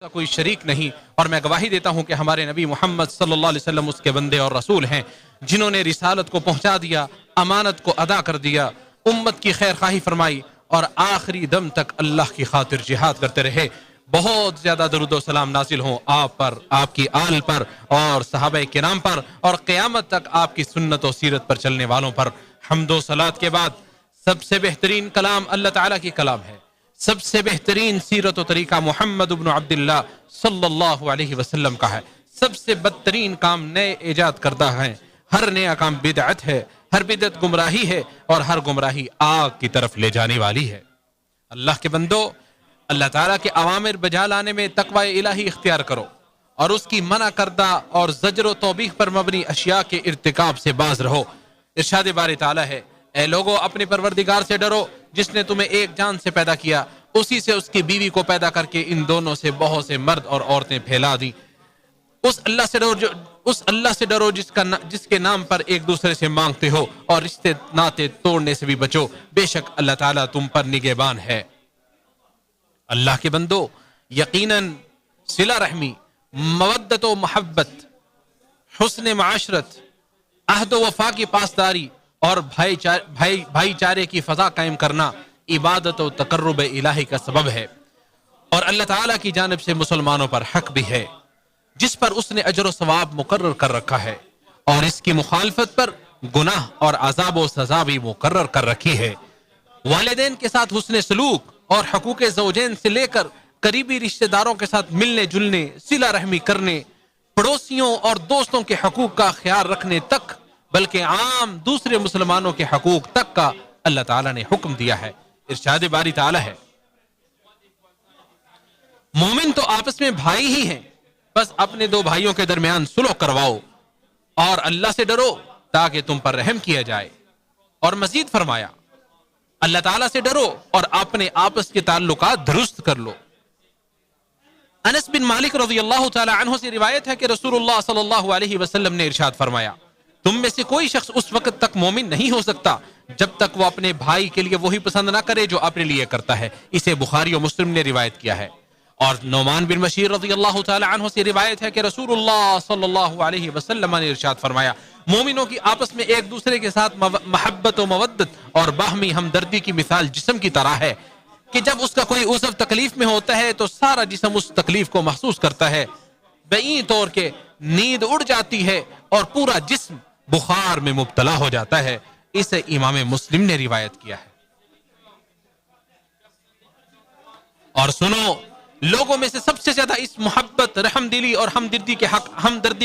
کا کوئی شریک نہیں، اور میں گواہی دیتا ہوں کہ ہمارے نبی محمد صلی اللہ علیہ وسلم اس کے بندے اور رسول ہیں جنہوں نے رسالت کو پہنچا دیا، امانت کو ادا کر دیا، امت کی خیر خواہی فرمائی اور آخری دم تک اللہ کی خاطر جہاد کرتے رہے۔ بہت زیادہ درود و سلام نازل ہوں آپ پر، آپ کی آل پر اور صحابہ کرام پر، اور قیامت تک آپ کی سنت و سیرت پر چلنے والوں پر۔ حمد و صلات کے بعد سب سے بہترین کلام اللہ تعالیٰ کی کلام ہے، سب سے بہترین سیرت و طریقہ محمد ابن عبداللہ صلی اللہ علیہ وسلم کا ہے۔ سب سے بدترین کام نئے ایجاد کردہ ہیں، ہر نیا کام بدعت ہے، ہر بدعت گمراہی ہے، اور ہر گمراہی آگ کی طرف لے جانے والی ہے۔ اللہ کے بندو، اللہ تعالیٰ کے اوامر بجا لانے میں تقوی الہی اختیار کرو، اور اس کی منع کردہ اور زجر و توبیخ پر مبنی اشیاء کے ارتکاب سے باز رہو۔ ارشاد باری تعالیٰ ہے، اے لوگو اپنے پروردگار سے ڈرو جس نے تمہیں ایک جان سے پیدا کیا، اسی سے اس کی بیوی کو پیدا کر کے ان دونوں سے بہت سے مرد اور عورتیں پھیلا دی۔ اس اللہ سے ڈرو جس کے نام پر ایک دوسرے سے مانگتے ہو، اور رشتے ناطے توڑنے سے بھی بچو، بے شک اللہ تعالیٰ تم پر نگہبان ہے۔ اللہ کے بندو، یقیناً صلہ رحمی، مودت و محبت، حسن معاشرت، عہد و وفا کی پاسداری اور بھائی چارے کی فضا قائم کرنا عبادت و تقرب الہی کا سبب ہے، اور اللہ تعالیٰ کی جانب سے مسلمانوں پر حق بھی ہے جس پر اس نے اجر و ثواب مقرر کر رکھا ہے، اور اس کی مخالفت پر گناہ اور عذاب و سزا بھی مقرر کر رکھی ہے۔ والدین کے ساتھ حسن سلوک اور حقوق زوجین سے لے کر قریبی رشتہ داروں کے ساتھ ملنے جلنے، صلہ رحمی کرنے، پڑوسیوں اور دوستوں کے حقوق کا خیال رکھنے تک، بلکہ عام دوسرے مسلمانوں کے حقوق تک کا اللہ تعالیٰ نے حکم دیا ہے۔ ارشاد باری تعالیٰ ہے، مومن تو آپس میں بھائی ہی ہیں، بس اپنے دو بھائیوں کے درمیان صلح کرواؤ، اور اللہ سے ڈرو تاکہ تم پر رحم کیا جائے۔ اور مزید فرمایا، اللہ تعالیٰ سے ڈرو اور اپنے آپس کے تعلقات درست کر لو۔ انس بن مالک رضی اللہ تعالی عنہ سے روایت ہے کہ رسول اللہ صلی اللہ علیہ وسلم نے ارشاد فرمایا، تم میں سے کوئی شخص اس وقت تک مومن نہیں ہو سکتا جب تک وہ اپنے بھائی کے لیے وہی پسند نہ کرے جو اپنے لیے کرتا ہے۔ اسے بخاری و مسلم نے روایت کیا ہے۔ اور نعمان بن بشیر رضی اللہ تعالی عنہ سے روایت ہے کہ رسول اللہ صلی اللہ علیہ وسلم نے ارشاد فرمایا، مومنوں کی آپس میں ایک دوسرے کے ساتھ محبت و مودت اور باہمی ہمدردی کی مثال جسم کی طرح ہے کہ جب اس کا کوئی عضو تکلیف میں ہوتا ہے تو سارا جسم اس تکلیف کو محسوس کرتا ہے، بعین طور کے نیند اڑ جاتی ہے اور پورا جسم بخار میں مبتلا ہو جاتا ہے۔ اسے امام مسلم نے روایت کیا ہے۔ اور سنو، لوگوں میں سے سب سے زیادہ اس محبت، رحم دلی اور ہمدردی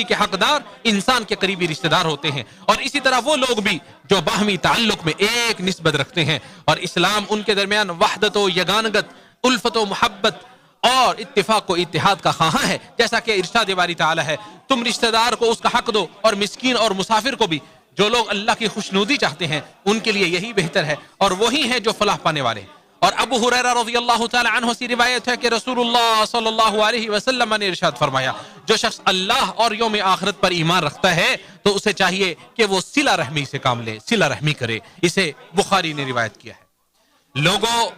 کے حقدار انسان کے قریبی رشتہ دار ہوتے ہیں، اور اسی طرح وہ لوگ بھی جو باہمی تعلق میں ایک نسبت رکھتے ہیں، اور اسلام ان کے درمیان وحدت و یگانگت، الفت و محبت اور اتفاق و اتحاد کا خواہاں ہے، جیسا کہ ارشاد باری تعالی ہے، تم رشتہ دار کو اس کا حق دو، اور مسکین اور مسافر کو بھی۔ جو لوگ اللہ کی خوشنودی چاہتے ہیں ان کے لیے یہی بہتر ہے، اور وہی ہیں جو فلاح پانے والے ہیں۔ اور ابو ہریرہ رضی اللہ تعالی عنہ سے روایت ہے کہ رسول اللہ صلی اللہ علیہ وسلم نے ارشاد فرمایا، جو شخص اللہ اور یوم آخرت پر ایمان رکھتا ہے تو اسے چاہیے کہ وہ صلہ رحمی سے کام لے، صلہ رحمی کرے۔ اسے بخاری نے روایت کیا ہے۔ لوگوں،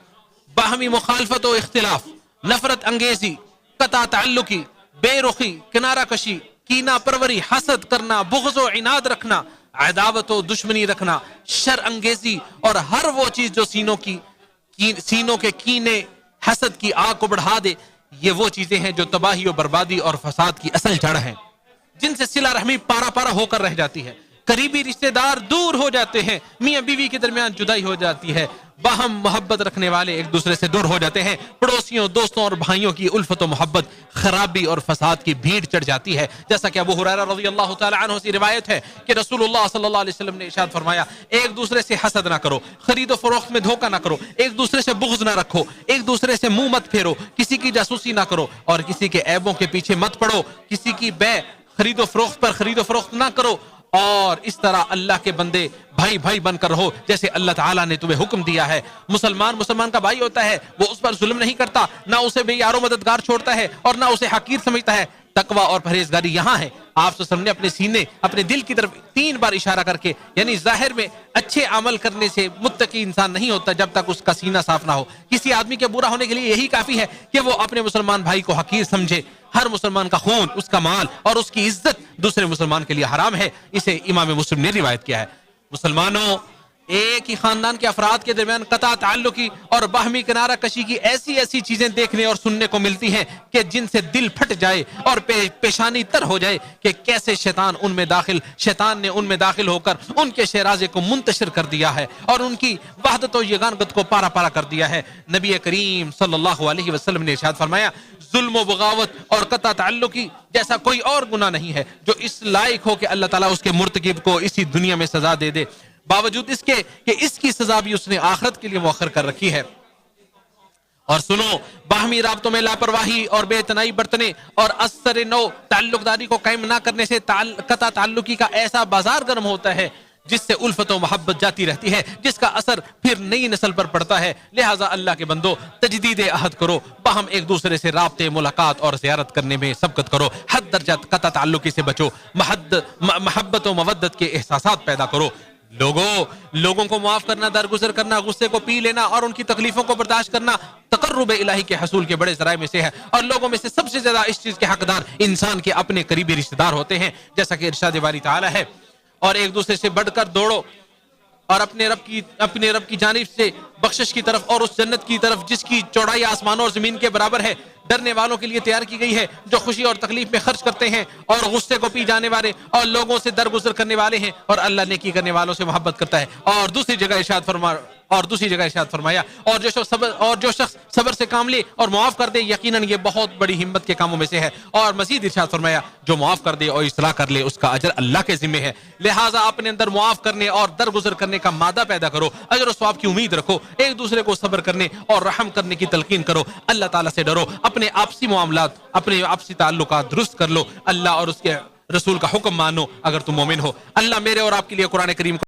باہمی مخالفت و اختلاف، نفرت انگیزی، قطع تعلقی، بے رخی، کنارہ کشی، کینہ پروری، حسد کرنا، بغض و عناد رکھنا، عداوت و دشمنی رکھنا، شر انگیزی اور ہر وہ چیز جو سینوں کے کینے، حسد کی آگ کو بڑھا دے، یہ وہ چیزیں ہیں جو تباہی و بربادی اور فساد کی اصل جڑ ہیں، جن سے صلہ رحمی پارا پارا ہو کر رہ جاتی ہے، قریبی رشتہ دار دور ہو جاتے ہیں، میاں بیوی کے درمیان جدائی ہو جاتی ہے، باہم محبت رکھنے والے ایک دوسرے سے دور ہو جاتے ہیں، پڑوسیوں، دوستوں اور بھائیوں کی الفت و محبت خرابی اور فساد کی بھیڑ چڑھ جاتی ہے، جیسا کہ ابو ہریرہ رضی اللہ تعالی عنہ سے روایت ہے کہ رسول اللہ صلی اللہ علیہ وسلم نے ارشاد فرمایا، ایک دوسرے سے حسد نہ کرو، خرید و فروخت میں دھوکہ نہ کرو، ایک دوسرے سے بغض نہ رکھو، ایک دوسرے سے منہ مت پھیرو، کسی کی جاسوسی نہ کرو، اور کسی کے عیبوں کے پیچھے مت پڑو، کسی کی خرید و فروخت پر خرید و فروخت نہ کرو، اور اس طرح اللہ کے بندے بھائی بھائی بن کر رہو جیسے اللہ تعالیٰ نے تمہیں حکم دیا ہے۔ مسلمان کا بھائی ہوتا ہے، وہ اس پر ظلم نہیں کرتا، نہ اسے بے یار و مددگار چھوڑتا ہے اور نہ اسے حقیر سمجھتا ہے۔ تقوی اور پرہیزگاری یہاں ہے، آپ صلی اللہ علیہ وسلم نے اپنے سینے اپنے دل کی طرف 3 بار اشارہ کر کے، یعنی ظاہر میں اچھے عمل کرنے سے متقی انسان نہیں ہوتا جب تک اس کا سینہ صاف نہ ہو. کسی آدمی کے برا ہونے کے لیے یہی کافی ہے کہ وہ اپنے مسلمان بھائی کو حقیر سمجھے. ہر مسلمان کا خون، اس کا مال اور اس کی عزت دوسرے مسلمان کے لیے حرام ہے. اسے امام مسلم نے روایت کیا ہے. مسلمانوں، ایک ہی خاندان کے افراد کے درمیان قطع تعلقی اور باہمی کنارہ کشی کی ایسی چیزیں دیکھنے اور سننے کو ملتی ہیں کہ جن سے دل پھٹ جائے اور پیشانی تر ہو جائے کہ کیسے شیطان نے ان میں داخل ہو کر ان کے شیرازے کو منتشر کر دیا ہے اور ان کی وحدت و یگانگت کو پارا پارا کر دیا ہے. نبی کریم صلی اللہ علیہ وسلم نے ارشاد فرمایا، ظلم و بغاوت اور قطع تعلقی جیسا کوئی اور گناہ نہیں ہے جو اس لائق ہو کہ اللہ تعالیٰ اس کے مرتکب کو اسی دنیا میں سزا دے دے، باوجود اس کے کہ اس کی سزا بھی اس نے آخرت کے لیے مؤخر کر رکھی ہے. اور سنو، باہمی رابطوں میں لاپرواہی اور بے اتنائی برتنے اور اثر نو تعلق داری کو قائم نہ کرنے سے قطع تعلقی کا ایسا بازار گرم ہوتا ہے جس سے الفت و محبت جاتی رہتی ہے، جس کا اثر پھر نئی نسل پر پڑتا ہے. لہٰذا اللہ کے بندو، تجدید عہد کرو، باہم ایک دوسرے سے رابطے، ملاقات اور زیارت کرنے میں سبقت کرو. حد درجہ قطع تعلقی سے بچو، محبت و مودت کے احساسات پیدا کرو. لوگوں کو معاف کرنا، درگزر کرنا، غصے کو پی لینا اور ان کی تکلیفوں کو برداشت کرنا تقرب الہی کے حصول کے بڑے ذرائع میں سے ہے. اور لوگوں میں سے سب سے زیادہ اس چیز کے حقدار انسان کے اپنے قریبی رشتہ دار ہوتے ہیں، جیسا کہ ارشاد باری تعالی ہے، اور ایک دوسرے سے بڑھ کر دوڑو اور اپنے رب کی جانب سے بخشش کی طرف اور اس جنت کی طرف جس کی چوڑائی آسمانوں اور زمین کے برابر ہے، ڈرنے والوں کے لیے تیار کی گئی ہے، جو خوشی اور تکلیف میں خرچ کرتے ہیں اور غصے کو پی جانے والے اور لوگوں سے درگزر کرنے والے ہیں، اور اللہ نیکی کرنے والوں سے محبت کرتا ہے. اور دوسری جگہ ارشاد فرمایا، اور جو شخص صبر سے کام لے اور معاف کر دے، یقیناً یہ بہت بڑی ہمت کے کاموں میں سے ہے. اور مزید ارشاد فرمایا، جو معاف کر دے اور اصلاح کر لے اس کا اجر اللہ کے ذمہ ہے. لہٰذا اپنے اندر معاف کرنے اور درگزر کرنے کا مادہ پیدا کرو، اجر و ثواب کی امید رکھو، ایک دوسرے کو صبر کرنے اور رحم کرنے کی تلقین کرو، اللہ تعالیٰ سے ڈرو، اپنے آپسی معاملات، اپنے آپسی تعلقات درست کر لو، اللہ اور اس کے رسول کا حکم مانو اگر تم مومن ہو. اللہ میرے اور آپ کے لیے قرآن کریم